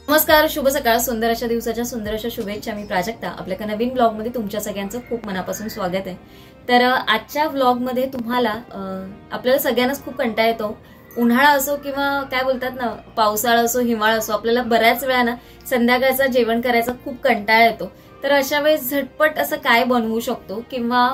नमस्कार, शुभ सकाळ. सुंदर अशा दिवसाच्या सुंदर अशा शुभेच्छा. मी प्राजक्ता. आपल्या एका नवीन ब्लॉग मध्ये तुमच्या सगळ्यांचं खूप मनापासून स्वागत आहे. तर आजच्या ब्लॉग मध्ये तुम्हाला आपल्याला सगळ्यांनाच खूप कंटाळा येतो. उन्हाळा असो किंवा काय बोलतात ना, पावसाळा असो, हिवाळा असो, आपल्याला बऱ्याच वेळा ना संध्याकाळचं जेवण करायचा खूप कंटाळा येतो. तर अशा वेळेस झटपट असं काय बनवू शकतो, किंवा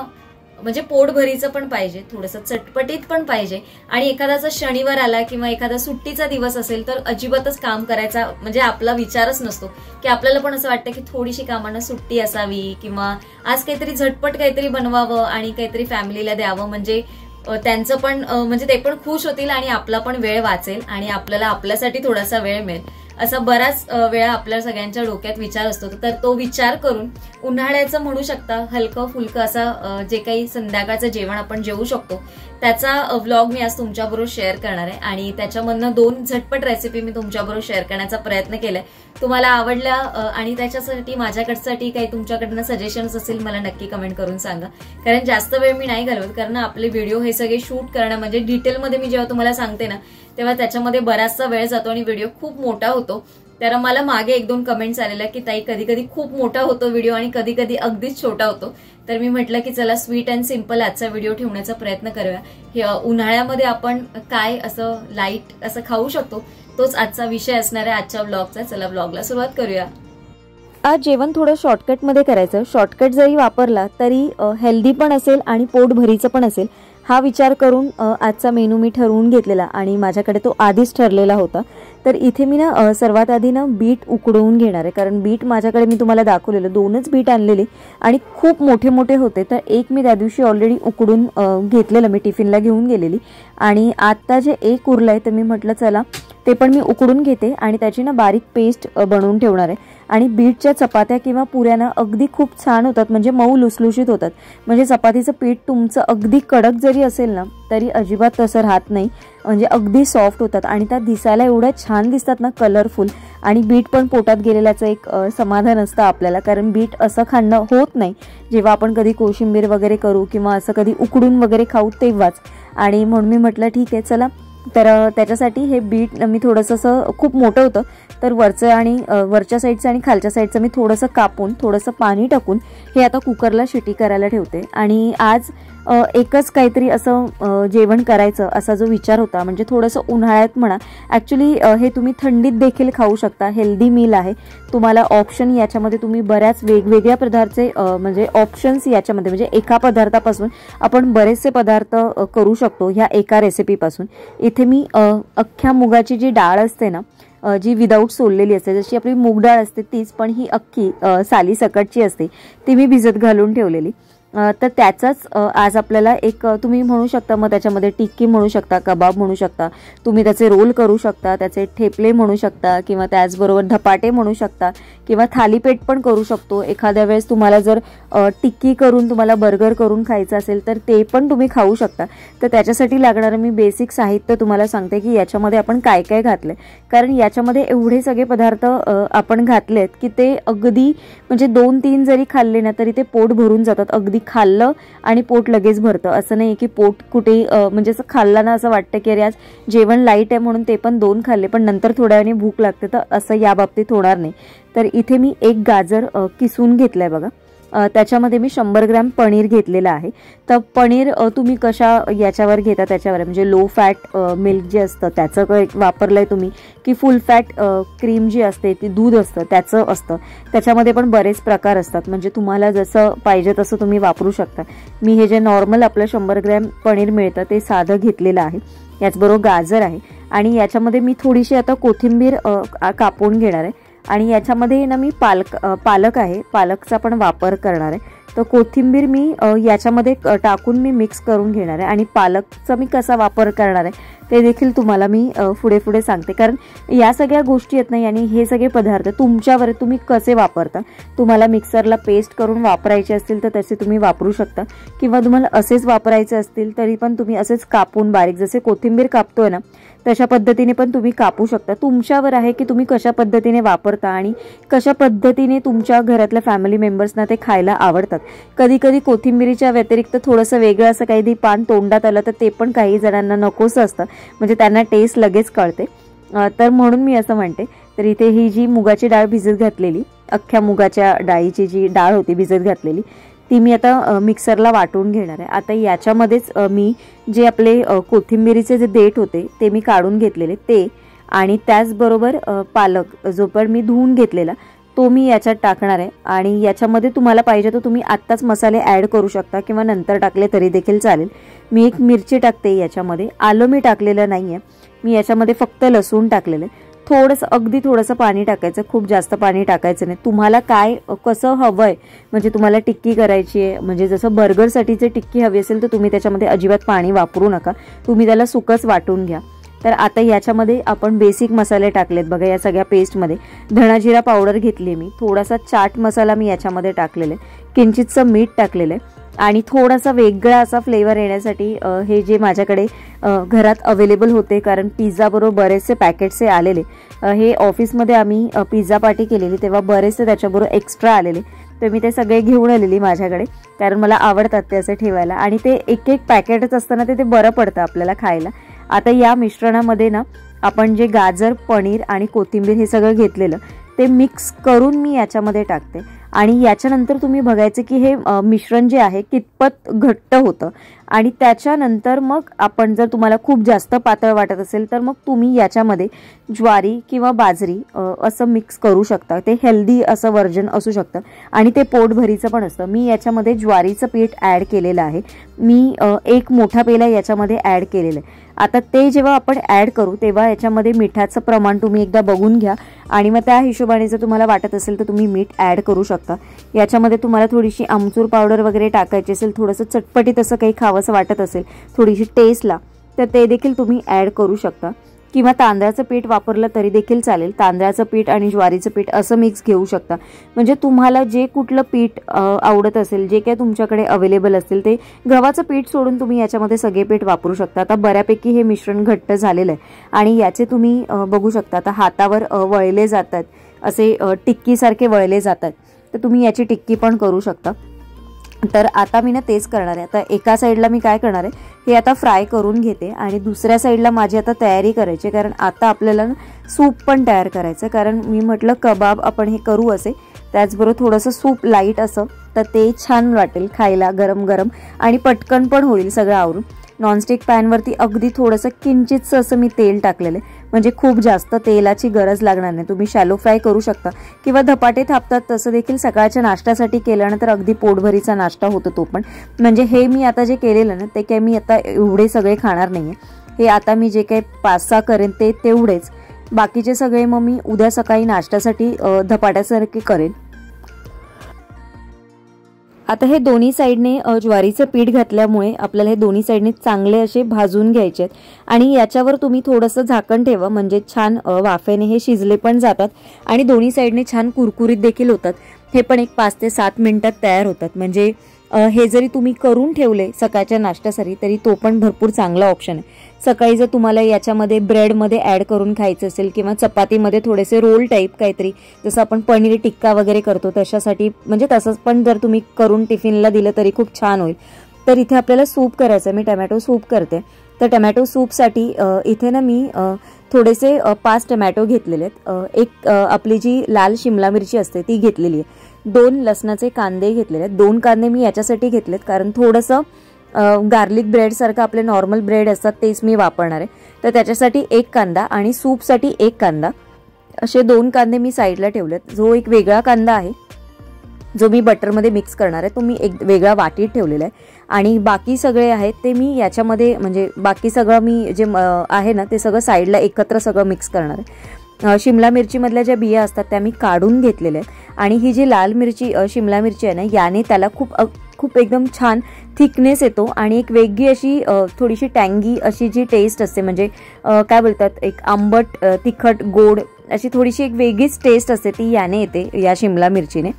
म्हणजे पोटभरीचं पण पाहिजे, थोडंसं चटपटीत पण पाहिजे, आणि एखादाचा शनिवार आला किंवा एखादा सुट्टीचा दिवस असेल तर अजिबातच काम करायचा म्हणजे आपला विचारच नसतो. की आपल्याला पण असं वाटतं की थोडीशी कामांना सुट्टी असावी, किंवा आज काहीतरी झटपट काहीतरी बनवावं आणि काहीतरी फॅमिलीला द्यावं, म्हणजे त्यांचं पण म्हणजे ते पण खुश होतील आणि आपला पण वेळ वाचेल आणि आपल्याला आपल्यासाठी थोडासा वेळ मिळेल, असा बराच वेळा आपल्या सगळ्यांच्या डोक्यात विचार असतो. तर तो विचार करून उन्हाळ्याचं म्हणू शकता हलकं फुलकं असा जे काही संध्याकाळचं जेवण आपण जेवू शकतो त्याचा व्लॉग मी आज तुमच्याबरोबर शेअर करणार आहे. आणि त्याच्यामधनं 2 झटपट रेसिपी मी तुमच्याबरोबर शेअर करण्याचा प्रयत्न केलाय. तुम्हाला आवडल्या आणि त्याच्यासाठी माझ्याकडसाठी काही तुमच्याकडनं सजेशन्स असेल मला नक्की कमेंट करून सांगा. कारण जास्त वेळ मी नाही घालवत, कारण आपले व्हिडिओ हे सगळे शूट करणं म्हणजे डिटेलमध्ये मी जेव्हा तुम्हाला सांगते ना तेव्हा त्याच्यामध्ये बराचसा वेळ जातो आणि व्हिडिओ खूप मोठा होतो. तर मला मागे 1-2 कमेंट्स आलेल्या की ताई कधी कधी खूप मोठा होतो व्हिडिओ आणि कधी कधी अगदीच छोटा होतो. तर मी म्हटलं की चला स्वीट अँड सिम्पल आजचा व्हिडिओ ठेवण्याचा प्रयत्न करूया. उन्हाळ्यामध्ये आपण काय असं लाईट असं खाऊ शकतो तोच आजचा विषय असणार आहे आजच्या ब्लॉगचा. चला ब्लॉगला सुरुवात करूया. आज जेवण थोडं शॉर्टकटमध्ये करायचं. शॉर्टकट जरी वापरला तरी हेल्दी पण असेल आणि पोट भरीचं पण असेल हा विचार करून आजचा मेनू मी ठरवून घेतलेला आणि माझ्याकडे तो आधीच ठरलेला होता. तर इथे मी ना सर्वात आधी ना बीट उकडवून घेणार आहे, कारण बीट माझ्याकडे मी तुम्हाला दाखवलेलं 2च बीट आणलेले आणि खूप मोठे मोठे होते. तर एक मी त्या दिवशी ऑलरेडी उकडून घेतलेलं, मी टिफिनला घेऊन गेलेली, आणि आता जे एक उरलंय तर मी म्हटलं चला ते पण मी उकडून घेते आणि त्याची ना बारीक पेस्ट बनवून ठेवणार आहे. आणि बीटच्या चपात्या किंवा पुऱ्या ना अगदी खूप छान होतात, म्हणजे मऊ लुसलुशीत होतात. म्हणजे चपातीचं पीठ तुमचं अगदी कडक जरी असेल ना तरी अजिबात तसं राहत नाही, म्हणजे अगदी सॉफ्ट होतात आणि त्या दिसायला एवढ्या छान दिसतात ना, कलरफुल. आणि बीट पण पोटात गेलेल्याचं एक समाधान असतं आपल्याला, कारण बीट असं खाणं होत नाही जेव्हा आपण कधी कोशिंबीर वगैरे करू किंवा असं कधी उकडून वगैरे खाऊ तेव्हाच. आणि म्हणून मी म्हटलं ठीक आहे चला. तर त्याच्यासाठी हे बीट मी थोडंसं असं खूप मोठं होतं तर वरच्या साईडचं आणि खालच्या साईडचं मी थोडंसं कापून थोडंसं पाणी टाकून हे आता कुकरला शिटी करायला ठेवते. आणि आज एकच काहीतरी असं जेवण करायचं असा जो विचार होता, म्हणजे थोडंसं उन्हाळ्यात म्हणा, ॲक्च्युली हे तुम्ही थंडीत देखील खाऊ शकता. हेल्दी मील आहे. तुम्हाला ऑप्शन याच्यामध्ये तुम्ही बऱ्याच वेगवेगळ्या पदार्थाचे म्हणजे ऑप्शन्स याच्यामध्ये, म्हणजे एका पदार्थापासून आपण बरेचसे पदार्थ करू शकतो ह्या एका रेसिपीपासून. इथे मी अख्ख्या मुगाची जी डाळ असते ना, जी विदाऊट सोललेली असते, जशी आपली मूग डाळ असते तीच, पण ही अख्खी साली सकटची असते, ती मी भिजत घालून ठेवलेली. तर त्याचाच आज आपल्याला एक तुम्ही म्हणू शकता, मग त्याच्यामध्ये टिक्की म्हणू शकता, कबाब म्हणू शकता, तुम्ही त्याचे रोल करू शकता, त्याचे ठेपले म्हणू शकता, किंवा त्याचबरोबर धपाटे म्हणू शकता, किंवा थालीपीठ पण करू शकतो. एखाद्या वेळेस तुम्हाला जर टिक्की करून तुम्हाला बर्गर करून खायचं असेल तर ते पण तुम्ही खाऊ शकता. तर त्याच्यासाठी लागणारं मी बेसिक साहित्य तुम्हाला सांगते की याच्यामध्ये आपण काय काय घातलंय, कारण याच्यामध्ये एवढे सगळे पदार्थ आपण घातलेत की ते अगदी म्हणजे 2-3 जरी खाल्ले ना तरी ते पोट भरून जातात. अगदी खाल्लं आणि पोट लगेच भरतं असं नाही की पोट कुठे म्हणजे असं खाल्लं ना असं वाटतं की अरे आज जेवण लाईट आहे म्हणून ते पण 2 खाल्ले पण नंतर थोड्या वेळाने भूक लागते, तर असं या बाबतीत होणार नाही. तर इथे मी 1 गाजर किसून घेतलंय बघा. त्याच्यामध्ये मी 100 ग्रॅम पनीर घेतलेलं आहे. तर पनीर तुम्ही कशा याच्यावर घेता त्याच्यावर, म्हणजे लो फॅट मिल्क जे असतं त्याचं वापरलंय तुम्ही, की फुल फॅट क्रीम जी असते ती दूध असतं त्याचं असतं. त्याच्यामध्ये पण बरेच प्रकार असतात, म्हणजे तुम्हाला जसं पाहिजे तसं तुम्ही वापरू शकता. मी हे जे नॉर्मल आपलं 100 ग्रॅम पनीर मिळतं ते साधं घेतलेलं आहे. याचबरोबर गाजर आहे आणि याच्यामध्ये मी थोडीशी आता कोथिंबीर कापून घेणार आहे. आणि याच्यामध्ये ना मी पालक आहे, पालकचा पण वापर करणार आहे. तर कोथिंबीर मी याच्यामध्ये टाकून मी मिक्स करून घेणार आहे. आणि पालकचा मी कसा वापर करणार आहे ते देखील तुम्हाला मी पुढे सांगते, कारण या सगळ्या गोष्टी आहेत ना आणि हे सगळे पदार्थ तुमच्यावर तुम्ही कसे वापरता. तुम्हाला मिक्सरला पेस्ट करून वापरायचे असतील तर तसे तुम्ही वापरू शकता, किंवा तुम्हाला असेच वापरायचे असतील तरी पण तुम्ही असेच कापून बारीक जसे कोथिंबीर कापतोय ना तशा पद्धतीने पण तुम्ही कापू शकता. तुमच्यावर आहे की तुम्ही कशा पद्धतीने वापरता आणि कशा पद्धतीने तुमच्या घरातल्या फॅमिली मेंबर्सना ते खायला आवडतात. कधी कधी कोथिंबीरीच्या व्यतिरिक्त थोडंसं वेगळं असं काही पान तोंडात आलं तर ते पण काही जणांना नकोसं असतं, म्हणजे त्यांना टेस्ट लगेच कळते. तर म्हणून मी असं म्हणते. तर इथे ही जी मुगाची डाळ भिजत घातलेली, अख्ख्या मुगाच्या डाळीची जी डाळ होती भिजत घातलेली, ती मी आता मिक्सरला वाटून घेणार आहे. आता याच्यामध्येच मी जे आपले कोथिंबिरीचे जे देठ होते ते मी काढून घेतलेले ते, आणि त्याचबरोबर पालक जो पण मी धुवून घेतलेला तो मी याच्यात टाकणार आहे. आणि याच्यामध्ये तुम्हाला पाहिजे तर तुम्ही आत्ताच मसाले ॲड करू शकता किंवा नंतर टाकले तरी देखील चालेल. मी एक मिरची टाकते याच्यामध्ये, आलं मी टाकलेलं नाही आहे, मी याच्यामध्ये फक्त लसूण टाकलेलं आहे. थोडंसं, अगदी थोडंसं पाणी टाकायचं, खूप जास्त पाणी टाकायचं नाही. तुम्हाला काय कसं हवं आहे, म्हणजे तुम्हाला टिक्की करायची आहे, म्हणजे जसं बर्गरसाठीची टिक्की हवी असेल तर तुम्ही त्याच्यामध्ये अजिबात पाणी वापरू नका, तुम्ही त्याला सुकंच वाटून घ्या. तर आता याच्यामध्ये आपण बेसिक मसाले टाकलेत बघा. या सगळ्या पेस्टमध्ये धणा जिरा पावडर घेतली मी, थोडासा चाट मसाला मी याच्यामध्ये टाकलेला आहे, किंचितचं मीठ टाकलेलं आहे, आणि थोडासा वेगळा असा फ्लेवर येण्यासाठी हे जे माझ्याकडे घरात अवेलेबल होते, कारण पिझ्झाबरोबर बरेचसे पॅकेट्सचे आलेले. हे ऑफिसमध्ये आम्ही पिझ्झा पार्टी केलेली तेव्हा बरेचसे त्याच्याबरोबर एक्स्ट्रा आलेले, तर मी ते सगळे घेऊन आलेली माझ्याकडे, कारण मला आवडतात ते असं ठेवायला. आणि ते एक एक पॅकेटच असताना ते बरं पडतं आपल्याला खायला. आता या मिश्रणामध्ये ना आपण जे गाजर, पनीर आणि कोथिंबीर हे सगळं घेतलेलं ते मिक्स करून मी याच्यामध्ये टाकते. आणि याच्यानंतर तुम्ही बघायचं की हे मिश्रण जे आहे कितपत घट्ट होतं. आणि त्याच्यानंतर मग आपण जर तुम्हाला खूप जास्त पातळ वाटत असेल तर मग तुम्ही याच्यामध्ये ज्वारी किंवा बाजरी असं मिक्स करू शकता. ते हेल्दी असं व्हर्जन असू शकतं आणि ते पोटभरीचं पण असतं. मी याच्यामध्ये ज्वारीचं पीठ ॲड केलेलं आहे. मी एक मोठा पेला याच्यामध्ये ॲड केलेलं आहे. आता ते जेव्हा आपण ॲड करू तेव्हा याच्यामध्ये मिठाचं प्रमाण तुम्ही एकदा बघून घ्या, आणि मग त्या हिशोबाने जर तुम्हाला वाटत असेल तर तुम्ही मीठ ॲड करू शकता. याच्यामध्ये तुम्हाला थोडीशी आमचूर पावडर वगैरे टाकायची असेल, थोडंसं चटपटीत असं काही खावंसं वाटत असेल थोडीशी टेस्टला, तर ते देखील तुम्ही ॲड करू शकता. किंवा तांदळाचं पीठ वापरलं तरी देखील चालेल. तांदळाचं पीठ आणि ज्वारीचं पीठ असं मिक्स घेऊ शकता. म्हणजे तुम्हाला जे कुठलं पीठ आवडत असेल, जे काय तुमच्याकडे अवेलेबल असेल ते, गव्हाचं पीठ सोडून तुम्ही याच्यामध्ये सगळे पीठ वापरू शकता. आता बऱ्यापैकी हे मिश्रण घट्ट झालेलं आहे आणि याचे तुम्ही बघू शकता आता हातावर वळले जातात, असे टिक्कीसारखे वळले जातात, तर तुम्ही याची टिक्की पण करू शकता. तर आता मी ना तेच करणार आहे. आता एका साईडला मी काय करणार आहे, हे आता फ्राय करून घेते आणि दुसऱ्या साईडला माझी आता तयारी करायची, कारण आता आपल्याला सूप पण तयार करायचं. कारण मी म्हटलं कबाब आपण हे करू असे, त्याचबरोबर थोडंसं सूप लाईट असं, तर ते छान वाटेल खायला गरम गरम आणि पटकन पण होईल सगळं आवरून. नॉनस्टिक पॅनवरती अगदी थोडंसं किंचितचं असं मी तेल टाकलेलं आहे, म्हणजे खूप जास्त तेलाची गरज लागणार नाही. तुम्ही शॅलो फ्राय करू शकता किंवा धपाटे थापतात तसं देखील सकाळच्या नाश्त्यासाठी केल्यानंतर अगदी पोटभरीचा नाश्ता होतो तो पण. म्हणजे हे मी आता जे केलेलं ना ते काय मी आता एवढे सगळे खाणार नाही आहे. हे आता मी जे काही 5-6 करेन ते तेवढेच, बाकीचे सगळे मग मी उद्या सकाळी नाश्त्यासाठी धपाट्यासारखे करेन. आता हे दोन्ही साईडने ज्वारीचं पीठ घातल्यामुळे आपल्याला हे दोन्ही साईडने चांगले असे भाजून घ्यायचे आहेत. आणि याच्यावर तुम्ही थोडंसं झाकण ठेवा, म्हणजे छान वाफेने हे शिजले पण जातात आणि दोन्ही साईडने छान कुरकुरीत देखील होतात. हे पण एक 5 ते 7 मिनिटात तयार होतात. म्हणजे हे जरी तुम्ही करून ठेवले सकाळच्या नाश्त्यासाठी तरी तो पण भरपूर चांगला ऑप्शन आहे. सकाळी जर तुम्हाला याच्यामध्ये ब्रेडमध्ये ॲड करून खायचं असेल किंवा चपातीमध्ये थोडेसे रोल टाईप काहीतरी, जसं आपण पनीर टिक्का वगैरे करतो तशासाठी, म्हणजे तसंच पण जर तुम्ही करून टिफिनला दिलं तरी खूप छान होईल. तर इथे आपल्याला सूप करायचं, मी टमॅटो सूप करते. तर टमॅटो सूपसाठी इथे ना मी थोडेसे 5 टमॅटो घेतलेले आहेत. एक आपली जी लाल शिमला मिरची असते ती घेतलेली आहे. 2 लसणाचे कांदे घेतलेले आहेत. 2 कांदे मी याच्यासाठी घेतलेत कारण थोडंसं गार्लिक ब्रेडसारखं आपले नॉर्मल ब्रेड असतात तेच मी वापरणार आहे. तर त्याच्यासाठी 1 कांदा आणि सूपसाठी 1 कांदा, असे 2 कांदे मी साईडला ठेवलेत. जो एक वेगळा कांदा आहे जो मी बटरमध्ये मिक्स करणार आहे तो मी एक वेगळा वाटीत ठेवलेला आहे. आणि बाकी सगळे आहेत ते मी याच्यामध्ये, म्हणजे बाकी सगळं मी जे आहे ना ते सगळं साईडला एकत्र सगळं मिक्स करणार आहे. शिमला मिरचीमधल्या ज्या बिया असतात त्या मी काढून घेतलेल्या आहेत. आणि ही जी लाल मिरची शिमला मिरची आहे ना याने त्याला खूप एकदम छान थिकनेस येतो आणि एक वेगळी अशी थोडीशी टँगी अशी जी टेस्ट असते, म्हणजे काय बोलतात एक आंबट तिखट गोड अशी थोडीशी एक वेगळीच टेस्ट असते ती याने येते या शिमला मिरचीने.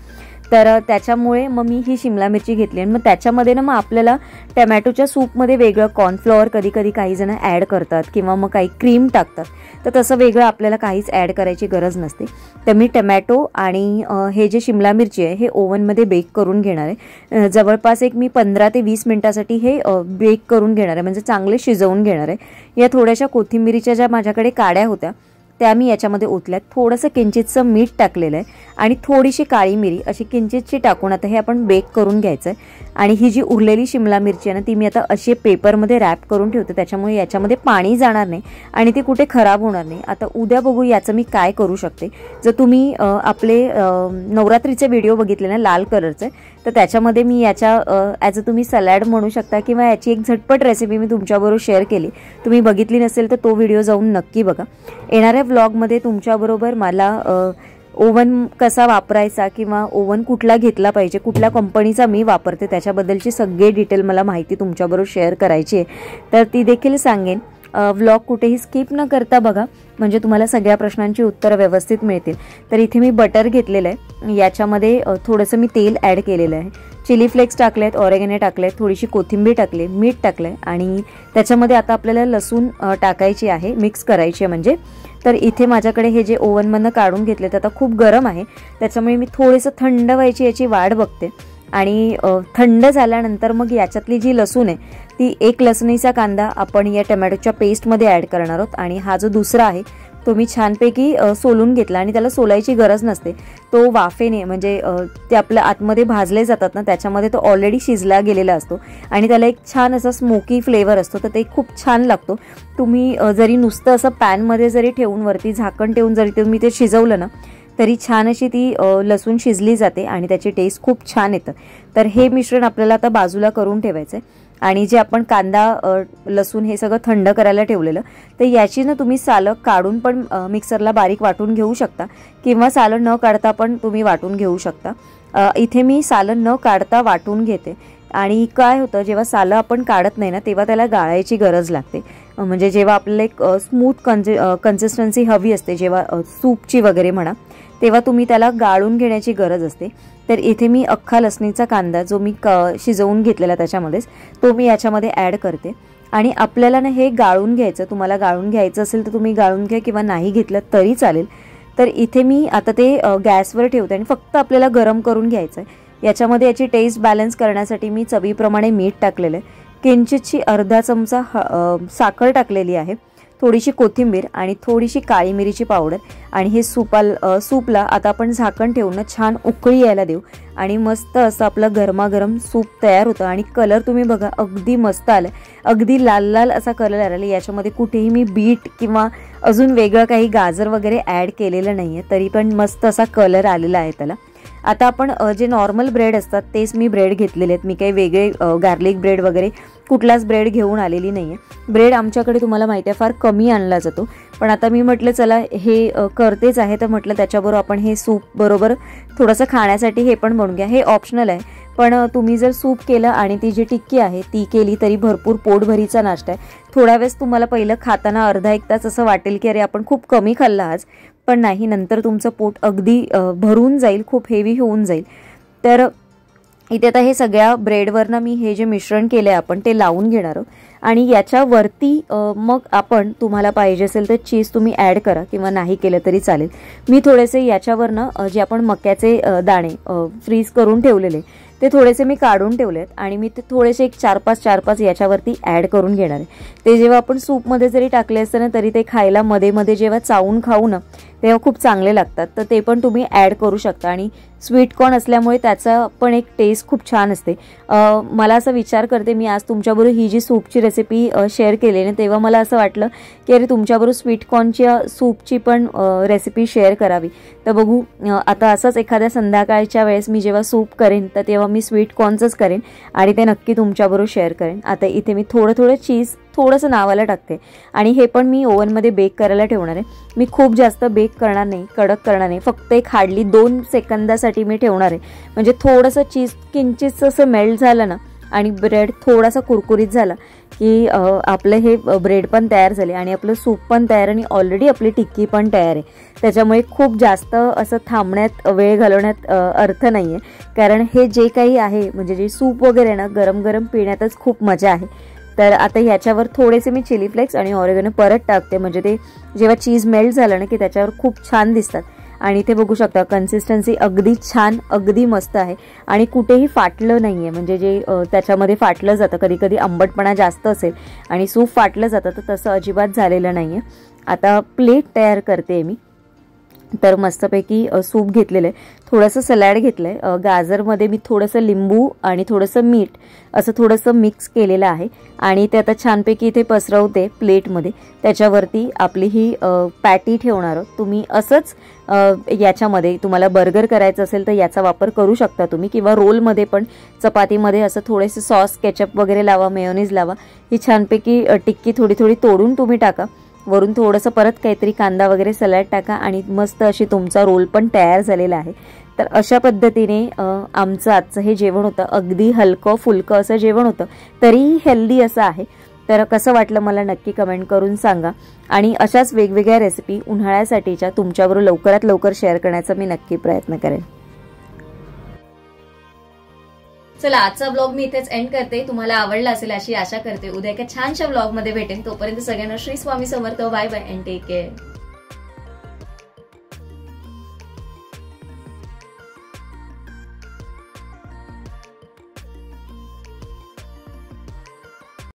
तर त्याच्यामुळे मग मी ही शिमला मिरची घेतली. आणि मग त्याच्यामध्ये ना मग आपल्याला टमॅटोच्या सूपमध्ये वेगळं कॉर्नफ्लॉवर कधी कधी काही जण ॲड करतात किंवा मग काही क्रीम टाकतात, तर तसं वेगळं आपल्याला काहीच ॲड करायची गरज नसते. तर मी टमॅटो आणि हे जे शिमला मिरची आहे हे ओव्हनमध्ये बेक करून घेणार आहे. जवळपास एक मी 15 ते 20 मिनिटासाठी हे बेक करून घेणार आहे, म्हणजे चांगले शिजवून घेणार आहे. या थोड्याशा कोथिंबिरीच्या ज्या माझ्याकडे काड्या होत्या त्या मी याच्यामध्ये ओतल्यात. थोडंसं किंचितचं मीठ टाकलेलं आहे आणि थोडीशी काळी मिरी अशी किंचितची टाकून आता हे आपण बेक करून घ्यायचं आहे. आणि ही जी उरलेली शिमला मिरची आहे ना ती मी आता अशी पेपरमध्ये रॅप करून ठेवते, त्याच्यामुळे याच्यामध्ये पाणी जाणार नाही आणि ती कुठे खराब होणार नाही. आता उद्या बघू याचं मी काय करू शकते. जर तुम्ही आपले नवरात्रीचे व्हिडिओ बघितले ना लाल कलरचे, तर त्याच्यामध्ये मी याच्या ॲज अ तुम्ही सॅलड म्हणू शकता किंवा याची एक झटपट रेसिपी मी तुमच्याबरोबर शेअर केली. तुम्ही बघितली नसेल तर तो व्हिडिओ जाऊन नक्की बघा. येणाऱ्या व्लॉगमध्ये तुमच्याबरोबर मला ओव्हन कसा वापरायचा किंवा ओव्हन कुठला घेतला पाहिजे, कुठल्या कंपनीचा मी वापरते, त्याच्याबद्दलची सगळी डिटेल मला माहिती तुमच्याबरोबर शेअर करायची आहे, तर ती देखील सांगेन. व्लॉग कुठेही स्किप न करता बघा, म्हणजे तुम्हाला सगळ्या प्रश्नांची उत्तरं व्यवस्थित मिळतील. तर इथे मी बटर घेतलेलं आहे, याच्यामध्ये थोडंसं मी तेल ॲड केलेलं आहे, चिली फ्लेक्स टाकलेत, ऑरेगॅनो टाकलेत, थोडीशी कोथिंबीर टाकले, मीठ टाकलंय आणि त्याच्यामध्ये आता आपल्याला लसूण टाकायची आहे, मिक्स करायची आहे म्हणजे. तर इथे माझ्याकडे हे जे ओव्हनमधनं काढून घेतले तर आता खूप गरम आहे, त्याच्यामुळे मी थोडंसं थंड व्हायची याची वाट बघते. आणि थंड झाल्यानंतर मग याच्यातली जी लसूण आहे ती एक लसणीचा कांदा आपण या टमॅटोच्या पेस्टमध्ये ॲड करणार आहोत. आणि हा जो दुसरा आहे तो मी छानपैकी सोलून घेतला आणि त्याला सोलायची गरज नसते, तो वाफेने म्हणजे ते आपल्या आतमध्ये भाजले जातात ना त्याच्यामध्ये तो ऑलरेडी शिजला गेलेला असतो आणि त्याला एक छान असा स्मोकी फ्लेवर असतो, तर ते खूप छान लागतो. तुम्ही जरी नुसतं असं पॅनमध्ये जरी ठेवून वरती झाकण ठेवून जरी तुम्ही ते शिजवलं ना तरी छान अशी ती लसूण शिजली जाते आणि त्याची टेस्ट खूप छान येतं. तर हे मिश्रण आपल्याला आता बाजूला करून ठेवायचं आहे. आणि जे आपण कांदा लसूण हे सगळं थंड करायला ठेवलेलं, तर याची ना तुम्ही सालं काढून पण मिक्सरला बारीक वाटून घेऊ शकता किंवा सालं न काढता पण तुम्ही वाटून घेऊ शकता. इथे मी सालं न काढता वाटून घेते. आणि काय होतं, जेव्हा सालं आपण काढत नाही ना तेव्हा त्याला गाळायची गरज लागते. म्हणजे जेव्हा आपल्याला एक स्मूथ कन्सिस्टन्सी हवी असते, जेव्हा सूपची वगैरे म्हणा, तेव्हा तुम्ही त्याला गाळून घेण्याची गरज असते. तर इथे मी अख्खा लसणीचा कांदा जो मी शिजवून घेतलेला त्याच्यामध्येच तो मी याच्यामध्ये ॲड करते. आणि आपल्याला ना हे गाळून घ्यायचं, तुम्हाला गाळून घ्यायचं असेल तर तुम्ही गाळून घ्या किंवा नाही घेतलं तरी चालेल. तर इथे मी आता ते गॅसवर ठेवते आणि फक्त आपल्याला गरम करून घ्यायचं आहे. याच्यामध्ये याची टेस्ट बॅलन्स करण्यासाठी मी चवीप्रमाणे मीठ टाकलेलं आहे, किंचितची अर्धा चमचा साखर टाकलेली आहे, थोडीशी कोथिंबीर आणि थोडीशी काळी मिरीची पावडर. आणि हे सूपला आता आपण झाकण ठेवून छान उकळी यायला देऊ आणि मस्त असं आपलं गरमागरम सूप तयार होतं. आणि कलर तुम्ही बघा अगदी मस्त आला, अगदी लाल लाल असा कलर आला. याच्यामध्ये कुठेही मी बीट किंवा अजून वेगळं काही गाजर वगैरे ॲड केलेलं नाही आहे, तरी पण मस्त असा कलर आलेला आहे त्याला. आता आपण जे नॉर्मल ब्रेड असतात तेच मी ब्रेड घेतलेले आहेत, मी काही वेगळे गार्लिक ब्रेड वगैरे कुठलाच ब्रेड घेऊन आलेली नाही आहे. ब्रेड आमच्याकडे तुम्हाला माहिती आहे फार कमी आणला जातो, पण आता मी म्हटलं चला हे करतेच आहे तर म्हटलं त्याच्याबरोबर आपण हे सूप बरोबर थोडंसं खाण्यासाठी हे पण बनवून घ्या. हे ऑप्शनल आहे, पण तुम्ही जर सूप केलं आणि ती जी टिक्की आहे ती केली तरी भरपूर पोटभरीचा नाश्ता आहे. थोड्या वेळेस तुम्हाला पहिलं खाताना अर्धा एक तास असं वाटेल की अरे आपण खूप कमी खाल्लं आज, पण नाही, नंतर तुमचं पोट अगदी भरून जाईल, खूप हेवी होऊन जाईल. तर इथे आता हे सगळ्या ब्रेडवरनं मी हे जे मिश्रण केलं आहे आपण ते लावून घेणार आहोत. आणि याच्यावरती मग आपण तुम्हाला पाहिजे असेल तर चीज तुम्ही ॲड करा किंवा नाही केलं तरी चालेल. मी थोडेसे याच्यावरनं जे आपण मक्याचे दाणे फ्रीज करून ठेवलेले ते थोडेसे मी काढून ठेवलेत आणि मी ते थोडेसे एक 4-5 याच्यावरती ॲड करून घेणार आहे. ते जेव्हा आपण सूपमध्ये जरी टाकले असते ना तरी ते खायला मध्ये मध्ये जेव्हा चावून खाऊ ना तेव्हा खूप चांगले लागतात, तर ते पण तुम्ही ॲड करू शकता. आणि स्वीट कॉर्न असल्यामुळे त्याचा पण एक टेस्ट खूप छान असते. मला असं विचार करते, मी आज तुमच्याबरोबर ही जी सूपची रेसिपी शेअर केली ना तेव्हा मला असं वाटलं की अरे तुमच्याबरोबर स्वीट कॉर्नच्या सूपची पण रेसिपी शेअर करावी. तर बघू आता असंच एखाद्या संध्याकाळच्या वेळेस मी जेव्हा सूप करेन तर तेव्हा मी स्वीट कॉर्नचंच करेन आणि ते नक्की तुमच्याबरोबर शेअर करेन. आता इथे मी थोडं चीज थोडंसं नावाला टाकते आणि हे पण मी ओव्हनमध्ये बेक करायला ठेवणार आहे. मी खूप जास्त बेक करणार नाही, कडक करणार नाही, फक्त एक हार्डली 2 सेकंदासाठी मी ठेवणार आहे. म्हणजे थोडंसं चीज किंचित असं मेल्ट झालं ना आणि ब्रेड थोडासा कुरकुरीत झाला की आपलं हे ब्रेड पण तयार झाले आणि आपलं सूप पण तयार आणि ऑलरेडी आपली टिक्की पण तयार आहे. त्याच्यामुळे खूप जास्त असं थांबण्यात वेळ घालवण्यात अर्थ नाही आहे, कारण हे जे काही आहे म्हणजे जे सूप वगैरे ना गरम गरम पिण्यातच खूप मजा आहे. तर आता ह्याच्यावर थोडेसे मी चिली फ्लेक्स आणि ऑरेगॅनो परत टाकते, म्हणजे ते जेव्हा चीज मेल्ट झालं ना की त्याच्यावर खूप छान दिसतात. आणि इथे बघू शकता कन्सिस्टन्सी अगदी छान, अगदी मस्त आहे आणि कुठेही फाटलं नाही आहे. म्हणजे जे त्याच्यामध्ये फाटलं जातं, कधी कधी आंबटपणा जास्त असेल आणि सूप फाटलं जातं, तर तसं अजिबात झालेलं नाही आहे. आता प्लेट तयार करते मी. तर मस्तपैकी सूप घेतलेलं आहे, थोडंसं सलाड घेतलं आहे, गाजरमध्ये मी थोडंसं लिंबू आणि थोडंसं मीठ असं थोडंसं मिक्स केलेलं आहे आणि ते आता छानपैकी इथे पसरवते प्लेटमध्ये. त्याच्यावरती आपली ही पॅटी ठेवणार आहोत. तुम्ही असंच याच्यामध्ये तुम्हाला बर्गर करायचं असेल तर याचा वापर करू शकता तुम्ही, किंवा रोलमध्ये पण चपातीमध्ये असं थोडेसे सॉस केचप वगैरे लावा, मेयोनीज लावा. ही छानपैकी टिक्की थोडी थोडी तोडून तुम्ही टाका, वरून थोडंसं परत काहीतरी कांदा वगैरे सलाड टाका आणि मस्त अशी तुमचा रोल पण तयार झालेला आहे. तर अशा पद्धतीने आमचं आजचं हे जेवण होतं. अगदी हलकं फुलकं असं जेवण होतं, तरीही हेल्दी असं आहे. तर कसं वाटलं मला नक्की कमेंट करून सांगा आणि अशाच वेगवेगळ्या रेसिपी उन्हाळ्यासाठीच्या तुमच्याबरोबर लवकरात लवकर शेअर करण्याचा मी नक्की प्रयत्न करेन. चला, आजचा ब्लॉग मी इथेच एंड करते. तुम्हाला आवडला असेल अशी आशा करते. उद्या एका छानशा ब्लॉग मध्ये भेटेन. तोपर्यंत सगळ्यांना Shri Swami Samarth. Bye bye and take care.